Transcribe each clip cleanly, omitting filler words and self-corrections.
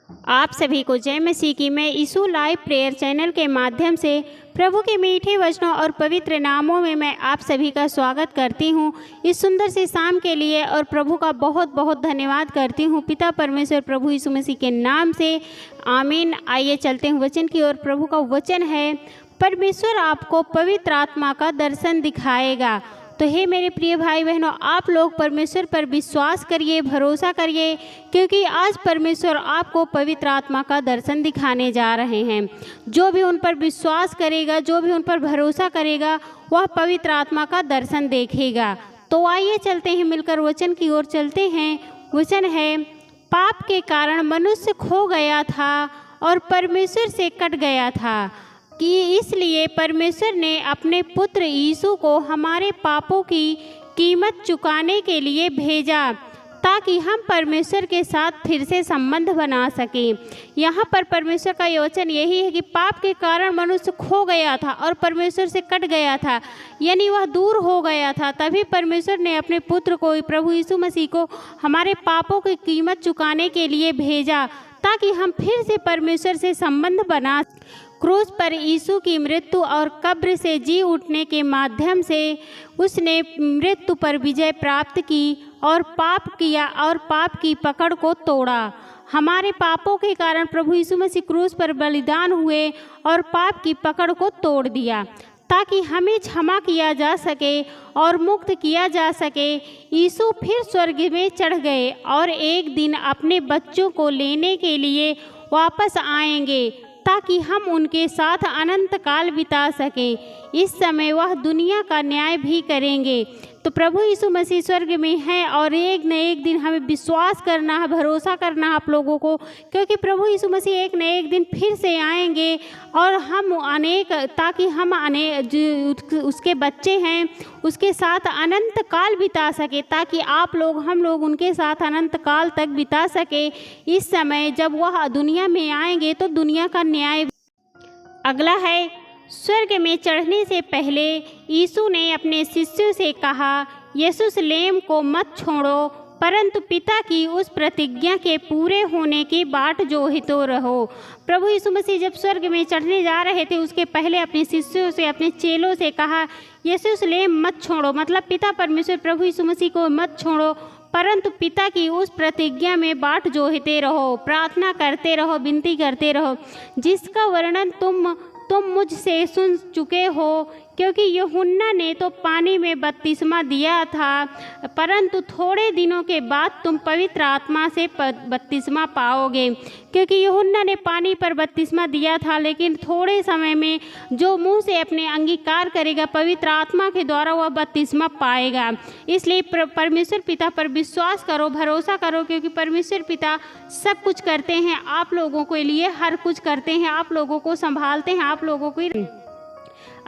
आप सभी को जय मसीह की। मैं यीशु लाइव प्रेयर चैनल के माध्यम से प्रभु के मीठे वचनों और पवित्र नामों में मैं आप सभी का स्वागत करती हूँ इस सुंदर सी शाम के लिए, और प्रभु का बहुत बहुत धन्यवाद करती हूँ पिता परमेश्वर प्रभु यीशु मसीह के नाम से, आमीन। आइए चलते हैं वचन की ओर। प्रभु का वचन है, परमेश्वर आपको पवित्र आत्मा का दर्शन दिखाएगा। तो हे मेरे प्रिय भाई बहनों, आप लोग परमेश्वर पर विश्वास करिए, भरोसा करिए, क्योंकि आज परमेश्वर आपको पवित्र आत्मा का दर्शन दिखाने जा रहे हैं। जो भी उन पर विश्वास करेगा, जो भी उन पर भरोसा करेगा, वह पवित्र आत्मा का दर्शन देखेगा। तो आइए चलते हैं, मिलकर वचन की ओर चलते हैं। वचन है, पाप के कारण मनुष्य खो गया था और परमेश्वर से कट गया था, कि इसलिए परमेश्वर ने अपने पुत्र यीशु को हमारे पापों की कीमत चुकाने के लिए भेजा, ताकि हम परमेश्वर के साथ फिर से संबंध बना सकें। यहाँ पर परमेश्वर का वचन यही है कि पाप के कारण मनुष्य खो गया था और परमेश्वर से कट गया था, यानी वह दूर हो गया था। तभी परमेश्वर ने अपने पुत्र को, प्रभु यीशु मसीह को, हमारे पापों की कीमत चुकाने के लिए भेजा, ताकि हम फिर से परमेश्वर से संबंध बना। क्रूस पर यीशु की मृत्यु और कब्र से जी उठने के माध्यम से उसने मृत्यु पर विजय प्राप्त की और पाप किया और पाप की पकड़ को तोड़ा। हमारे पापों के कारण प्रभु यीशु मसीह क्रूस पर बलिदान हुए और पाप की पकड़ को तोड़ दिया, ताकि हमें क्षमा किया जा सके और मुक्त किया जा सके। यीशु फिर स्वर्ग में चढ़ गए और एक दिन अपने बच्चों को लेने के लिए वापस आएंगे, ताकि हम उनके साथ अनंत काल बिता सकें। इस समय वह दुनिया का न्याय भी करेंगे। तो प्रभु यीशु मसीह स्वर्ग में है और एक न एक दिन हमें विश्वास करना है, भरोसा करना है आप लोगों को, क्योंकि प्रभु यीशु मसीह एक न एक दिन फिर से आएंगे और हम ताकि हम उसके बच्चे हैं उसके साथ अनंत काल बिता सके, ताकि आप लोग, हम लोग उनके साथ अनंत काल तक बिता सके। इस समय जब वह दुनिया में आएंगे तो दुनिया का न्याय। अगला है, स्वर्ग में चढ़ने से पहले यीशु ने अपने शिष्यों से कहा, यरूशलेम को मत छोड़ो, परंतु पिता की उस प्रतिज्ञा के पूरे होने की बाट जोहते रहो। प्रभु यीशु मसीह जब स्वर्ग में चढ़ने जा रहे थे, उसके पहले अपने शिष्यों से, अपने चेलों से कहा, यरूशलेम मत छोड़ो, मतलब पिता परमेश्वर प्रभु यीशु मसीह को मत छोड़ो, परंतु पिता की उस प्रतिज्ञा में बाट जोहते रहो, प्रार्थना करते रहो, विनती करते रहो, जिसका वर्णन तुम मुझसे सुन चुके हो। क्योंकि यूहन्ना ने तो पानी में बपतिस्मा दिया था, परंतु थोड़े दिनों के बाद तुम पवित्र आत्मा से बपतिस्मा पाओगे। क्योंकि यूहन्ना ने पानी पर बपतिस्मा दिया था, लेकिन थोड़े समय में जो मुंह से अपने अंगीकार करेगा पवित्र आत्मा के द्वारा, वह बपतिस्मा पाएगा। इसलिए परमेश्वर पिता पर विश्वास करो, भरोसा करो, क्योंकि परमेश्वर पिता सब कुछ करते हैं आप लोगों के लिए, हर कुछ करते हैं, आप लोगों को संभालते हैं, आप लोगों को।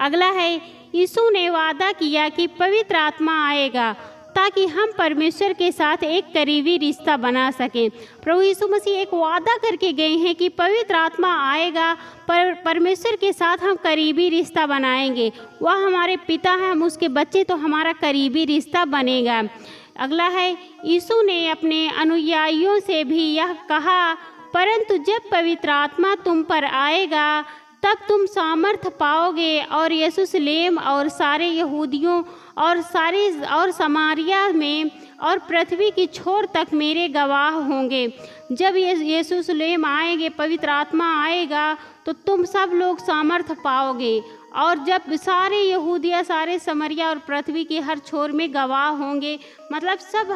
अगला है, यीशु ने वादा किया कि पवित्र आत्मा आएगा, ताकि हम परमेश्वर के साथ एक करीबी रिश्ता बना सकें। प्रभु यीशु मसीह एक वादा करके गए हैं कि पवित्र आत्मा आएगा, परमेश्वर के साथ हम करीबी रिश्ता बनाएंगे। वह हमारे पिता हैं, हम उसके बच्चे, तो हमारा करीबी रिश्ता बनेगा। अगला है, यीशु ने अपने अनुयायियों से भी यह कहा, परंतु जब पवित्र आत्मा तुम पर आएगा, तब तुम सामर्थ पाओगे और यरूशलेम और सारे यहूदियों और समारिया में और पृथ्वी की छोर तक मेरे गवाह होंगे। जब यरूशलेम आएंगे, पवित्र आत्मा आएगा, तो तुम सब लोग सामर्थ पाओगे, और जब सारे यहूदिया, सारे समरिया और पृथ्वी की हर छोर में गवाह होंगे, मतलब सब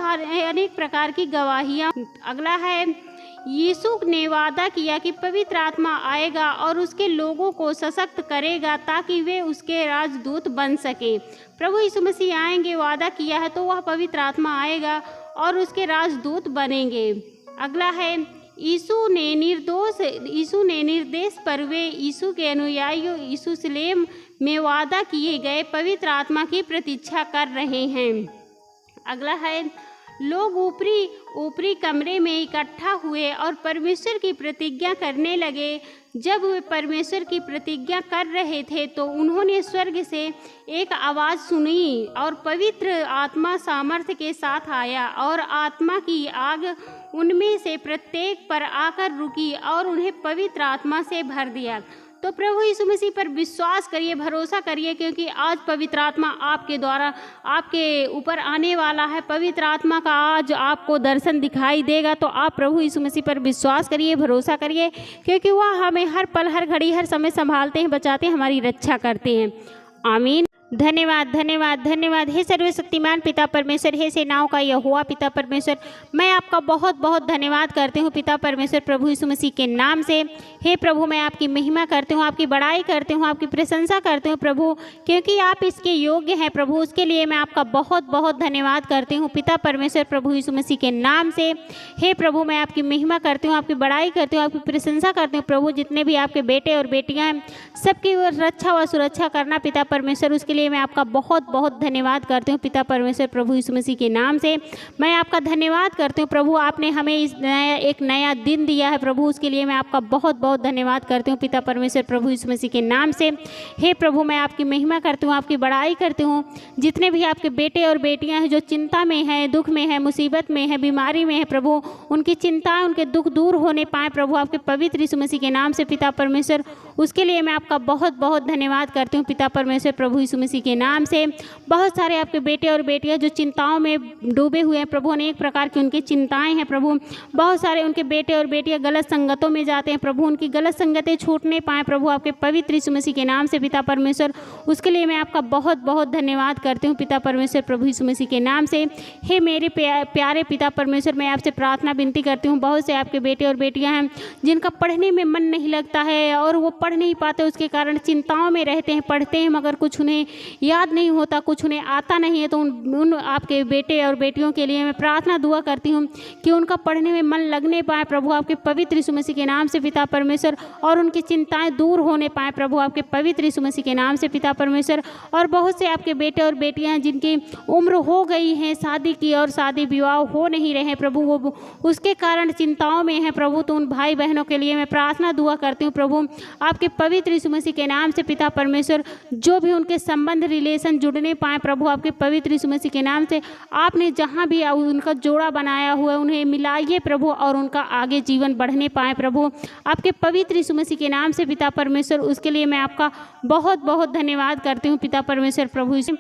अनेक प्रकार की गवाहियाँ। अगला है, यीशु ने वादा किया कि पवित्र आत्मा आएगा और उसके लोगों को सशक्त करेगा, ताकि वे उसके राजदूत बन सके। प्रभु यीशु मसीह आएंगे, वादा किया है, तो वह पवित्र आत्मा आएगा और उसके राजदूत बनेंगे। अगला है, यीशु ने निर्देश पर वे यीशु के अनुयायियों यरूशलेम में वादा किए गए पवित्र आत्मा की प्रतीक्षा कर रहे हैं। अगला है, लोग ऊपरी कमरे में इकट्ठा हुए और परमेश्वर की प्रतिज्ञा करने लगे। जब वे परमेश्वर की प्रतिज्ञा कर रहे थे तो उन्होंने स्वर्ग से एक आवाज़ सुनी और पवित्र आत्मा सामर्थ्य के साथ आया और आत्मा की आग उनमें से प्रत्येक पर आकर रुकी और उन्हें पवित्र आत्मा से भर दिया। तो प्रभु यीशु मसीह पर विश्वास करिए, भरोसा करिए, क्योंकि आज पवित्र आत्मा आपके द्वारा आपके ऊपर आने वाला है। पवित्र आत्मा का आज आपको दर्शन दिखाई देगा। तो आप प्रभु यीशु मसीह पर विश्वास करिए, भरोसा करिए, क्योंकि वह हमें हर पल, हर घड़ी, हर समय संभालते हैं, बचाते हैं, हमारी रक्षा करते हैं। आमीन। धन्यवाद, धन्यवाद, धन्यवाद। हे सर्वशक्तिमान पिता परमेश्वर, हे सेनाओं का यहोवा पिता परमेश्वर, मैं आपका बहुत बहुत धन्यवाद करती हूँ पिता परमेश्वर, प्रभु यीशु मसीह के नाम से। हे प्रभु, मैं आपकी महिमा करती हूँ, आपकी बड़ाई करती हूँ, आपकी प्रशंसा करती हूँ प्रभु, क्योंकि आप इसके योग्य हैं प्रभु। उसके लिए मैं आपका बहुत बहुत धन्यवाद करती हूँ पिता परमेश्वर, प्रभु यीशु मसीह के नाम से। हे प्रभु, मैं आपकी महिमा करती हूँ, आपकी बड़ाई करती हूँ, आपकी प्रशंसा करती हूँ प्रभु। जितने भी आपके बेटे और बेटियाँ हैं, सबकी रक्षा व सुरक्षा करना पिता परमेश्वर, उसके लिए मैं आपका बहुत बहुत धन्यवाद करती हूँ पिता परमेश्वर, प्रभु यीशु मसीह के नाम से। मैं आपका धन्यवाद करती हूँ प्रभु, आपने हमें एक नया दिन दिया है प्रभु, उसके लिए मैं आपका बहुत बहुत धन्यवाद करती हूँ पिता परमेश्वर, प्रभु यीशु मसीह के नाम से। हे प्रभु, मैं आपकी महिमा करती हूँ, आपकी बड़ाई करती हूँ। जितने भी आपके बेटे और बेटियाँ हैं जो चिंता में हैं, दुख में है, मुसीबत में है, बीमारी में है प्रभु, उनकी चिंताएं, उनके दुख दूर होने पाए प्रभु, आपके पवित्र यीशु मसीह के नाम से पिता परमेश्वर। उसके लिए मैं आपका बहुत बहुत धन्यवाद करती हूँ पिता परमेश्वर, प्रभु यीशु मसीह के नाम से। बहुत सारे आपके बेटे और बेटियां जो चिंताओं में डूबे हुए हैं प्रभु, अनेक प्रकार की उनकी चिंताएं हैं प्रभु। बहुत सारे उनके बेटे और बेटियां गलत संगतों में जाते हैं प्रभु, उनकी गलत संगतें छूटने पाए प्रभु, आपके पवित्र यीशु मसीह के नाम से पिता परमेश्वर। उसके लिए मैं आपका बहुत बहुत धन्यवाद करती हूँ पिता परमेश्वर, प्रभु यीशु मसीह के नाम से। हे मेरे प्यारे पिता परमेश्वर, मैं आपसे प्रार्थना विनती करती हूँ। बहुत से आपके बेटे और बेटियाँ हैं जिनका पढ़ने में मन नहीं लगता है और वो पढ़ नहीं पाते, उसके कारण चिंताओं में रहते हैं, पढ़ते हैं मगर कुछ उन्हें याद नहीं होता, कुछ उन्हें आता नहीं है। तो उन आपके बेटे और बेटियों के लिए मैं प्रार्थना दुआ करती हूँ कि उनका पढ़ने में मन लगने पाए प्रभु, आपके पवित्र यीशु मसीह के नाम से पिता परमेश्वर, और उनकी चिंताएं दूर होने पाए प्रभु, आपके पवित्र यीशु मसीह के नाम से पिता परमेश्वर। और बहुत से आपके बेटे और बेटियां हैं जिनकी उम्र हो गई है शादी की और शादी विवाह हो नहीं रहे प्रभु, वो उसके कारण चिंताओं में है प्रभु। तो उन भाई बहनों के लिए मैं प्रार्थना दुआ करती हूँ प्रभु, आपके पवित्र यीशु मसीह के नाम से पिता परमेश्वर। जो भी उनके संबंध रिलेशन जुड़ने पाए प्रभु, आपके पवित्र यीशु मसीह के नाम से, आपने जहाँ भी उनका जोड़ा बनाया हुआ है उन्हें मिलाइए प्रभु, और उनका आगे जीवन बढ़ने पाए प्रभु, आपके पवित्र यीशु मसीह के नाम से पिता परमेश्वर। उसके लिए मैं आपका बहुत बहुत धन्यवाद करती हूँ पिता परमेश्वर, प्रभु यीशु।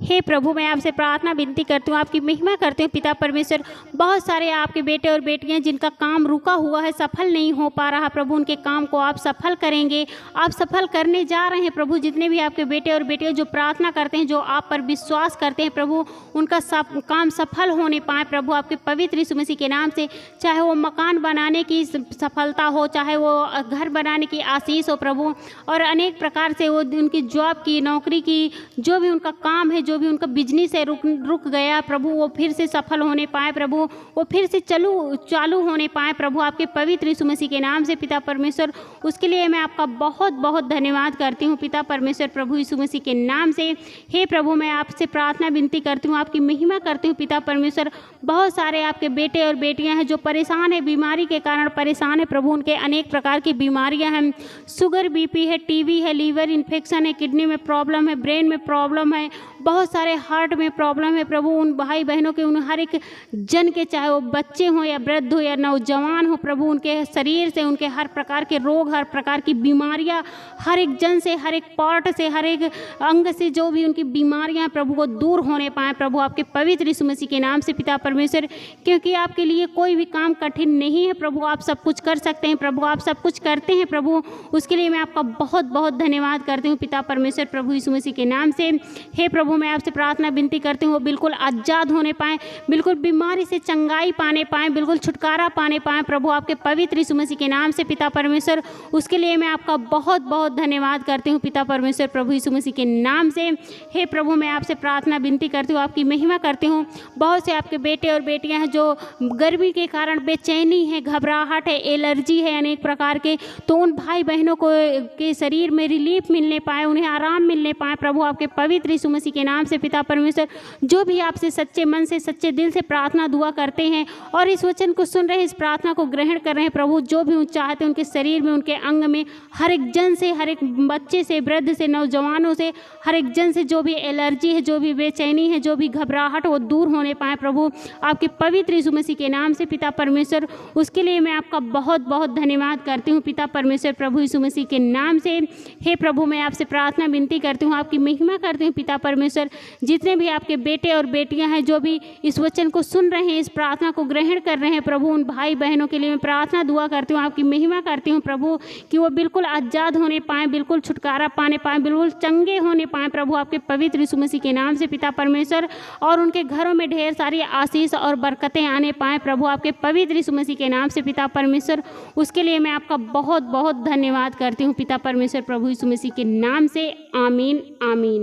हे प्रभु, मैं आपसे प्रार्थना विनती करती हूँ, आपकी महिमा करती हूँ पिता परमेश्वर। बहुत सारे आपके बेटे और बेटियाँ जिनका काम रुका हुआ है, सफल नहीं हो पा रहा प्रभु, उनके काम को आप सफल करेंगे, आप सफल करने जा रहे हैं प्रभु। जितने भी आपके बेटे और बेटियाँ जो प्रार्थना करते हैं, जो आप पर विश्वास करते हैं प्रभु, उनका काम सफल होने पाए प्रभु, आपके पवित्र यीशु मसीह के नाम से। चाहे वो मकान बनाने की सफलता हो, चाहे वो घर बनाने की आशीष हो प्रभु, और अनेक प्रकार से वो उनकी जॉब की, नौकरी की, जो भी उनका काम है, जो भी उनका बिजनेस है रुक गया प्रभु, वो फिर से सफल होने पाए प्रभु, वो फिर से चालू होने पाए प्रभु, आपके पवित्र यीशु मसीह के नाम से पिता परमेश्वर। उसके लिए मैं आपका बहुत बहुत धन्यवाद करती हूँ पिता परमेश्वर, प्रभु यीशु मसीह के नाम से। हे प्रभु, मैं आपसे प्रार्थना विनती करती हूँ, आपकी महिमा करती हूँ पिता परमेश्वर। बहुत सारे आपके बेटे और बेटियाँ हैं जो परेशान है, बीमारी के कारण परेशान है प्रभु, उनके अनेक प्रकार की बीमारियाँ हैं, शुगर, बीपी है, टीबी है, लीवर इन्फेक्शन है, किडनी में प्रॉब्लम है, ब्रेन में प्रॉब्लम है, बहुत सारे हार्ट में प्रॉब्लम है प्रभु। उन भाई बहनों के, उन हर एक जन के, चाहे वो बच्चे हों या वृद्ध हो या नौजवान हो प्रभु, उनके शरीर से उनके हर प्रकार के रोग, हर प्रकार की बीमारियां, हर एक जन से, हर एक पार्ट से, हर एक अंग से जो भी उनकी बीमारियां प्रभु को दूर होने पाए प्रभु, आपके पवित्र यीशु मसीह के नाम से पिता परमेश्वर। क्योंकि आपके लिए कोई भी काम कठिन नहीं है प्रभु, आप सब कुछ कर सकते हैं प्रभु, आप सब कुछ करते हैं प्रभु। उसके लिए मैं आपका बहुत बहुत धन्यवाद करती हूँ पिता परमेश्वर, प्रभु यीशु मसीह के नाम से। हे प्रभु, मैं आपसे प्रार्थना विनती करती हूँ, वो बिल्कुल आज़ाद होने पाएँ, बिल्कुल बीमारी से चंगाई पाने पाएँ, बिल्कुल छुटकारा पाने पाएँ प्रभु, आपके पवित्र यीशु मसीह के नाम से पिता परमेश्वर। उसके लिए मैं आपका बहुत बहुत धन्यवाद करती हूँ पिता परमेश्वर, प्रभु यीशु मसीह के नाम से। हे प्रभु, मैं आपसे प्रार्थना विनती करती हूँ, आपकी महिमा करती हूँ। बहुत से आपके बेटे और बेटियाँ हैं जो गर्मी के कारण बेचैनी है, घबराहट है, एलर्जी है अनेक प्रकार के, तो उन भाई बहनों को के शरीर में रिलीफ मिलने पाए, उन्हें आराम मिलने पाए प्रभु, आपके पवित्र यीशु मसीह के के नाम से पिता परमेश्वर, जो भी आपसे सच्चे मन से सच्चे दिल से प्रार्थना दुआ करते हैं और इस वचन को सुन रहे हैं, इस प्रार्थना को ग्रहण कर रहे हैं प्रभु, जो भी चाहते हैं उनके शरीर में, उनके अंग में, हर एक जन से, हर एक बच्चे से, वृद्ध से, नौजवानों से, हर एक जन से जो भी एलर्जी है, जो भी बेचैनी है, जो भी घबराहट, वो दूर होने पाए प्रभु, आपके पवित्र यीशु मसीह के नाम से पिता परमेश्वर। उसके लिए मैं आपका बहुत बहुत धन्यवाद करती हूँ पिता परमेश्वर, प्रभु यीशु मसीह के नाम से। हे प्रभु, मैं आपसे प्रार्थना विनती करती हूँ, आपकी महिमा करती हूँ पिता परमेश्वर। जितने भी आपके बेटे और बेटियां हैं जो भी इस वचन को सुन रहे हैं, इस प्रार्थना को ग्रहण कर रहे हैं प्रभु, उन भाई बहनों के लिए मैं प्रार्थना दुआ करती हूँ, आपकी महिमा करती हूँ प्रभु, कि वो बिल्कुल आज़ाद होने पाएँ, बिल्कुल छुटकारा पाने पाएँ, बिल्कुल चंगे होने पाएँ प्रभु, आपके पवित्र यीशु मसीह के नाम से पिता परमेश्वर। और उनके घरों में ढेर सारी आशीष और बरकतें आने पाएँ प्रभु, आपके पवित्र यीशु मसीह के नाम से पिता परमेश्वर। उसके लिए मैं आपका बहुत बहुत धन्यवाद करती हूँ पिता परमेश्वर, प्रभु यीशु मसीह के नाम से। आमीन आमीन।